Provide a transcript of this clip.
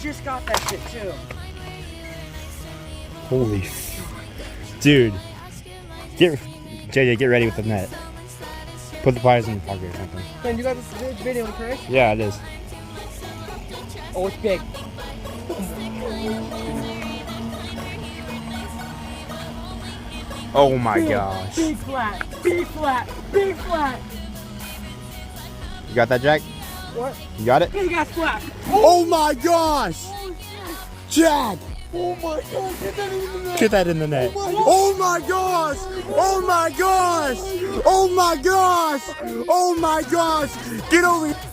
just got that shit too. Holy, dude! JJ, get ready with the net. Put the pliers in the pocket or something. Ben, you got this video, correct? Yeah, it is. Oh, it's big. Oh my gosh! Big flat, big flat, big flat. You got that, Jack? What? You got it? Big ass flat. Oh my gosh! Jack! Oh my god, get that in the net. Get that in the net. Oh my gosh! Oh my gosh! Oh my gosh! Oh my gosh! Get over here!